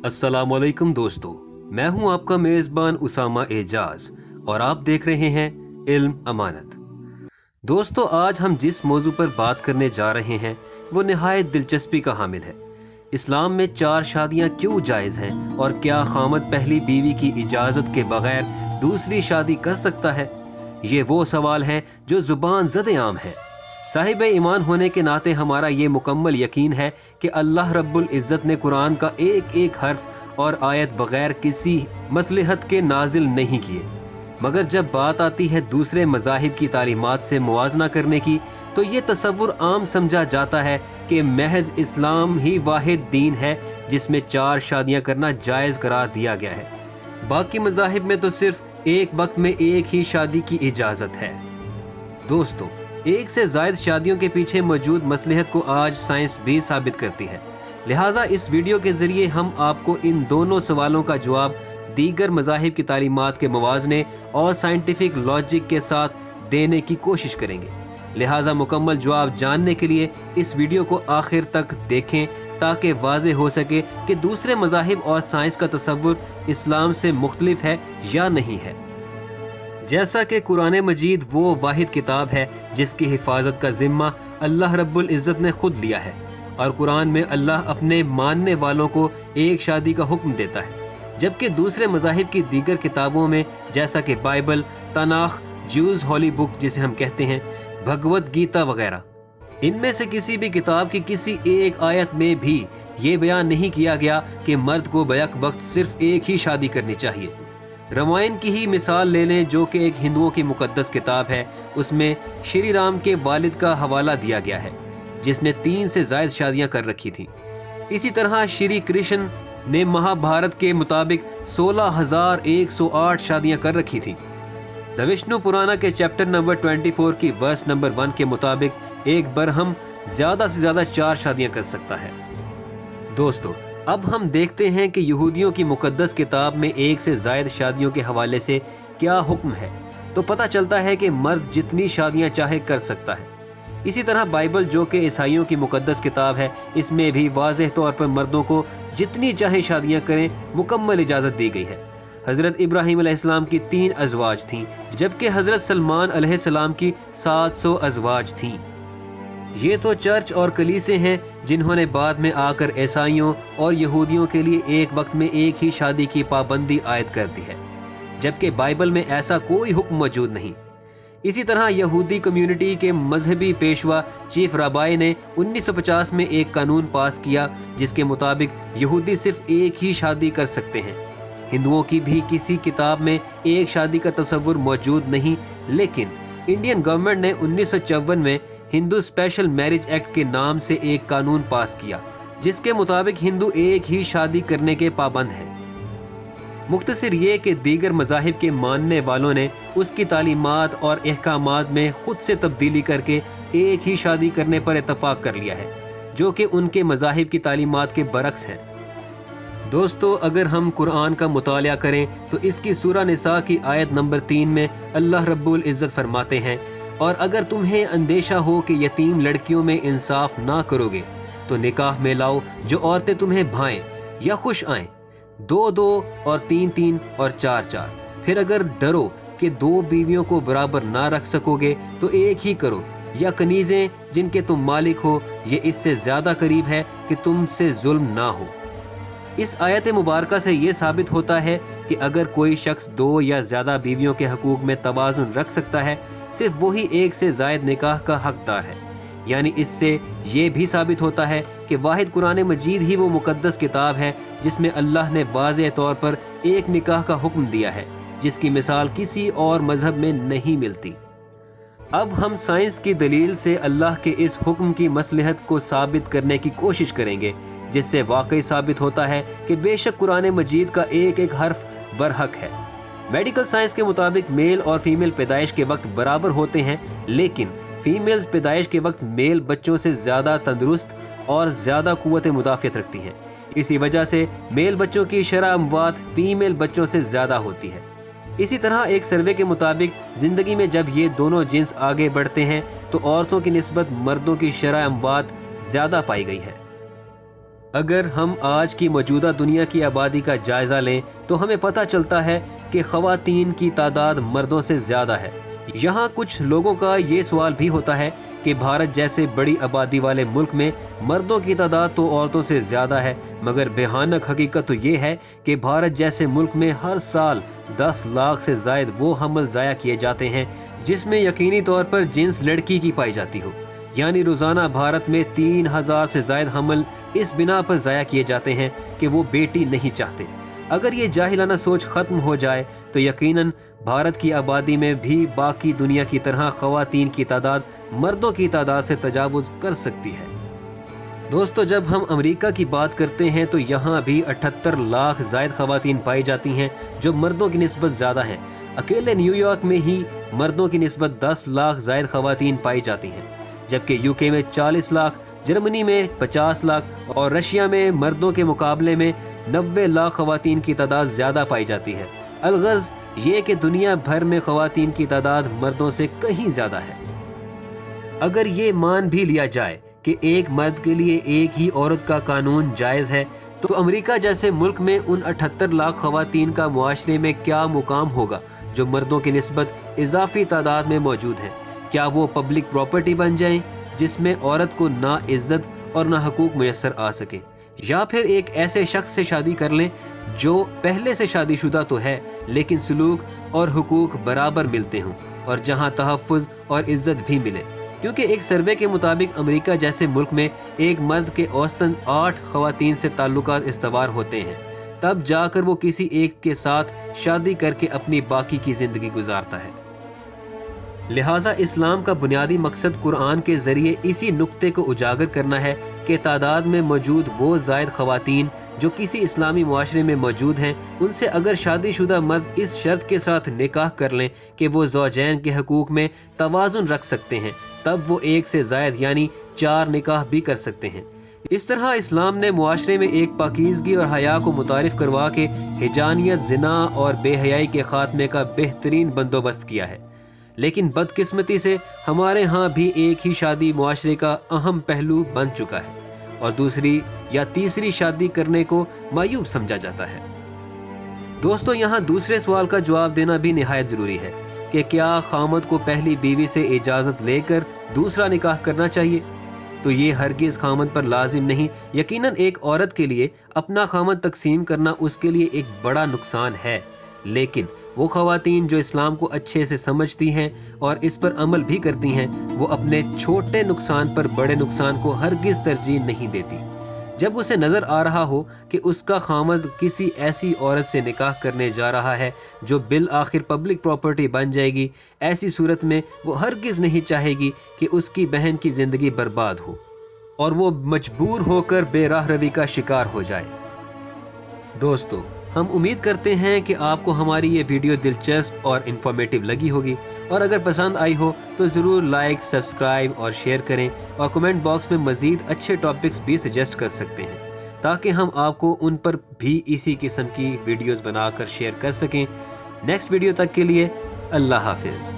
अस्सलामुअलैकुम दोस्तों, मैं हूं आपका मेज़बान उसामा एजाज और आप देख रहे हैं इल्म अमानत। दोस्तों, आज हम जिस मौजू पर बात करने जा रहे हैं वो निहायत दिलचस्पी का हामिल है। इस्लाम में 4 शादियां क्यों जायज़ हैं और क्या खामद पहली बीवी की इजाज़त के बगैर दूसरी शादी कर सकता है? ये वो सवाल हैं जो ज़ुबान ज़द आम है। साहिब ईमान होने के नाते हमारा ये मुकम्मल यकीन है कि अल्लाह रब्बुल इज़्ज़त ने कुरान का एक एक हर्फ और आयत बगैर किसी मसलहत के नाजिल नहीं किए। मगर जब बात आती है दूसरे मज़ाहिब की तालीमात से मुआजना करने की, तो ये तसव्वुर आम समझा जाता है कि महज इस्लाम ही वाहिद दीन है जिसमें 4 शादियां करना जायज़ करार दिया गया है। बाकी मज़ाहिब में तो सिर्फ एक वक्त में एक ही शादी की इजाज़त है। दोस्तों, एक से ज़ायद शादियों के पीछे मौजूद मसलहत को आज साइंस भी साबित करती है। लिहाजा इस वीडियो के जरिए हम आपको इन दोनों सवालों का जवाब दीगर मज़ाहिब की तालीमात के मवाज़ने और साइंटिफिक लॉजिक के साथ देने की कोशिश करेंगे। लिहाजा मुकम्मल जवाब जानने के लिए इस वीडियो को आखिर तक देखें ताकि वाज़े हो सके कि दूसरे मज़ाहिब और साइंस का तसव्वुर इस्लाम से मुख्तलिफ है या नहीं है। जैसा कि कुरान मजीद वो वाहिद किताब है जिसकी हिफाजत का जिम्मा अल्लाह रब्बुल इज़्ज़त ने खुद लिया है, और कुरान में अल्लाह अपने मानने वालों को एक शादी का हुक्म देता है, जबकि दूसरे मज़ाहिब की दीगर किताबों में जैसा कि बाइबल, तनाख, ज्यूज हॉली बुक जिसे हम कहते हैं, भगवत गीता वगैरह, इनमें से किसी भी किताब की किसी एक आयत में भी ये बयान नहीं किया गया कि मर्द को बैक वक्त सिर्फ एक ही शादी करनी चाहिए। रामायण की ही मिसाल ले लें, जो कि एक हिंदुओं की मुकद्दस किताब है। उसमें श्री राम के वालिद का हवाला दिया गया है जिसने 3 से ज़ायद शादियां कर रखी थीं। इसी तरह श्री कृष्ण ने महाभारत के मुताबिक 16,108 शादियां कर रखी थीं। द विष्णु पुराना के चैप्टर नंबर 24 की वर्स नंबर 1 के मुताबिक एक बरहम ज्यादा से ज्यादा 4 शादियां कर सकता है। दोस्तों, अब हम देखते हैं कि यहूदियों की मुकद्दस किताब में 1 से ज़ायद शादियों के हवाले से क्या हुक्म है। तो पता चलता है कि मर्द जितनी शादियां चाहे कर सकता है। इसी तरह बाइबल, जो कि ईसाइयों की मुकद्दस किताब है, इसमें भी वाज़ेह तौर पर मर्दों को जितनी चाहे शादियां करें मुकम्मल इजाज़त दी गई है। हज़रत इब्राहीम अलैहिस्सलाम की 3 अज़वाज थीं, जबकि हज़रत सलमान अलैहिस्सलाम की 700 अज़वाज थीं। ये तो चर्च और कलीसे हैं जिन्होंने बाद में आकर ईसाइयों और यहूदियों के लिए एक वक्त में एक ही शादी की पाबंदी आयद कर दी है, जबकि बाइबल में ऐसा कोई हुक्म मौजूद नहीं। इसी तरह यहूदी कम्युनिटी के मजहबी पेशवा चीफ राबाई ने 1950 में एक कानून पास किया जिसके मुताबिक यहूदी सिर्फ एक ही शादी कर सकते हैं। हिंदुओं की भी किसी किताब में एक शादी का तस्वुर मौजूद नहीं, लेकिन इंडियन गवर्नमेंट ने 1954 में हिंदू स्पेशल मैरिज एक्ट के नाम से एक कानून पास किया जिसके मुताबिक हिंदू एक ही शादी करने के पाबंद हैं। मुख्तसर ये कि दीगर मज़ाहिब के मानने वालों ने उसकी तालीमात और अहकामात में खुद से तब्दीली करके एक ही शादी करने पर इत्तफाक कर लिया है, जो कि उनके मज़ाहिब की तालीमात के बरक्स है। दोस्तों, अगर हम कुरान का मुतालिया करें तो इसकी सूरा निसा की आयत नंबर 3 में अल्लाह रब्बुल इज़्ज़त फरमाते हैं, और अगर तुम्हें अंदेशा हो कि यतीम लड़कियों में इंसाफ ना करोगे तो निकाह में लाओ जो औरतें तुम्हें भाएं या खुश आएं, 2-2 और 3-3 और 4-4। फिर अगर डरो कि 2 बीवियों को बराबर ना रख सकोगे तो एक ही करो, या कनीजें जिनके तुम मालिक हो, ये इससे ज्यादा करीब है कि तुमसे जुल्म ना हो। इस आयत मुबारका से ये साबित होता है कि अगर कोई शख्स 2 या ज्यादा बीवियों के हकूक में तवाज़ुन रख सकता है, सिर्फ वही 1 से ज़ायद निकाह का हकदार है। यानी इससे ये भी साबित होता है कि वाहिद कुरान मजीद ही वो मुकद्दस किताब है जिसमें अल्लाह ने वाज़ेह तौर पर एक निकाह का हुक्म दिया है, जिसकी मिसाल किसी और मजहब में नहीं मिलती। अब हम साइंस की दलील से अल्लाह के इस हुक्म की मसलहत को साबित करने की कोशिश करेंगे, जिससे वाकई साबित होता है कि बेशक कुरान मजीद का एक एक हर्फ बरहक है। मेडिकल साइंस के मुताबिक मेल और फीमेल पैदाइश के वक्त बराबर होते हैं, लेकिन फीमेल्स पैदाइश के वक्त मेल बच्चों से ज्यादा तंदुरुस्त और ज्यादा कुव्वत मुदाफियत रखती हैं। इसी वजह से मेल बच्चों की शरह अमवात फीमेल बच्चों से ज्यादा होती है। इसी तरह एक सर्वे के मुताबिक जिंदगी में जब ये दोनों जिन्स आगे बढ़ते हैं तो औरतों की निस्बत मर्दों की शरह अमवात ज्यादा पाई गई है। اگر ہم آج کی موجودہ دنیا کی آبادی کا جائزہ لیں تو ہمیں پتہ چلتا ہے کہ خواتین کی تعداد مردوں سے زیادہ ہے۔ یہاں کچھ لوگوں کا یہ سوال بھی ہوتا ہے کہ بھارت جیسے بڑی آبادی والے ملک میں مردوں کی تعداد تو عورتوں سے زیادہ ہے، مگر بھیانک حقیقت تو یہ ہے کہ بھارت جیسے ملک میں ہر سال 10 لاکھ سے زائد وہ حمل ضائع کیے جاتے ہیں جس میں یقینی طور پر جنس لڑکی کی پائی جاتی ہو، یعنی روزانہ بھارت میں 3000 سے زائد حمل اس بنا پر ضائع کیے جاتے ہیں کہ وہ بیٹی نہیں چاہتے۔ اگر یہ جاہلانہ سوچ ختم ہو جائے تو یقیناً بھارت کی آبادی میں بھی باقی دنیا کی طرح خواتین کی تعداد مردوں کی تعداد سے تجاوز کر سکتی ہے۔ دوستو، جب ہم امریکہ کی بات کرتے ہیں تو یہاں بھی 78 لاکھ زائد خواتین پائی جاتی ہیں جو مردوں کی نسبت زیادہ ہیں۔ اکیلے نیو یارک میں ہی مردوں کی نسبت 10 لاکھ زائد خواتین پائی جاتی ہیں، جبکہ یوکے میں 40 لاکھ، جرمنی میں 50 لاکھ اور رشیا میں مردوں کے مقابلے میں 90 لاکھ خواتین کی تعداد زیادہ پائی جاتی ہے۔ الغرض یہ کہ دنیا بھر میں خواتین کی تعداد مردوں سے کہیں زیادہ ہے۔ اگر یہ مان بھی لیا جائے کہ ایک مرد کے لیے ایک ہی عورت کا قانون جائز ہے تو امریکہ جیسے ملک میں ان 78 لاکھ خواتین کا معاشرے میں کیا مقام ہوگا جو مردوں کی نسبت اضافی تعداد میں موجود ہیں؟ کیا وہ پبلک پراپرٹی بن جائیں جس میں عورت کو نہ عزت اور نہ حقوق میسر آ سکے، یا پھر ایک ایسے شخص سے شادی کر لیں جو پہلے سے شادی شدہ تو ہے لیکن سلوک اور حقوق برابر ملتے ہوں اور جہاں تحفظ اور عزت بھی ملے؟ کیونکہ ایک سروے کے مطابق امریکہ جیسے ملک میں ایک مرد کے اوسطاً 8 خواتین سے تعلقات استوار ہوتے ہیں، تب جا کر وہ کسی ایک کے ساتھ شادی کر کے اپنی باقی کی زندگی گزارتا ہے۔ لہٰذا اسلام کا بنیادی مقصد قرآن کے ذریعے اسی نقطے کو اجاگر کرنا ہے کہ تعداد میں موجود وہ زائد خواتین جو کسی اسلامی معاشرے میں موجود ہیں، ان سے اگر شادی شدہ مرد اس شرط کے ساتھ نکاح کر لیں کہ وہ زوجین کے حقوق میں توازن رکھ سکتے ہیں، تب وہ ایک سے زائد یعنی 4 نکاح بھی کر سکتے ہیں۔ اس طرح اسلام نے معاشرے میں ایک پاکیزگی اور حیا کو متعارف کروا کے ہجانیت، زنا اور بے حیائی کے خاتمے کا بہترین بندوبست کیا ہے۔ لیکن بدقسمتی سے ہمارے ہاں بھی ایک ہی شادی معاشرے کا اہم پہلو بن چکا ہے اور دوسری یا تیسری شادی کرنے کو معیوب سمجھا جاتا ہے۔ دوستو، یہاں دوسرے سوال کا جواب دینا بھی نہایت ضروری ہے کہ کیا خامد کو پہلی بیوی سے اجازت لے کر دوسرا نکاح کرنا چاہیے؟ تو یہ ہرگز خامد پر لازم نہیں۔ یقیناً ایک عورت کے لیے اپنا خامد تقسیم کرنا اس کے لیے ایک بڑا نقصان ہے، لیکن وہ خواتین جو اسلام کو اچھے سے سمجھتی ہیں اور اس پر عمل بھی کرتی ہیں، وہ اپنے چھوٹے نقصان پر بڑے نقصان کو ہرگز ترجیح نہیں دیتی۔ جب اسے نظر آ رہا ہو کہ اس کا خامد کسی ایسی عورت سے نکاح کرنے جا رہا ہے جو بالآخر پبلک پراپرٹی بن جائے گی، ایسی صورت میں وہ ہرگز نہیں چاہے گی کہ اس کی بہن کی زندگی برباد ہو اور وہ مجبور ہو کر بے راہ روی کا شکار ہو جائے۔ دوستو، ہم امید کرتے ہیں کہ آپ کو ہماری یہ ویڈیو دلچسپ اور انفارمیٹیو لگی ہوگی، اور اگر پسند آئی ہو تو ضرور لائک، سبسکرائب اور شیئر کریں، اور کمنٹ باکس میں مزید اچھے ٹاپکس بھی سجیسٹ کر سکتے ہیں تاکہ ہم آپ کو ان پر بھی اسی قسم کی ویڈیوز بنا کر شیئر کر سکیں۔ نیکسٹ ویڈیو تک کے لیے اللہ حافظ۔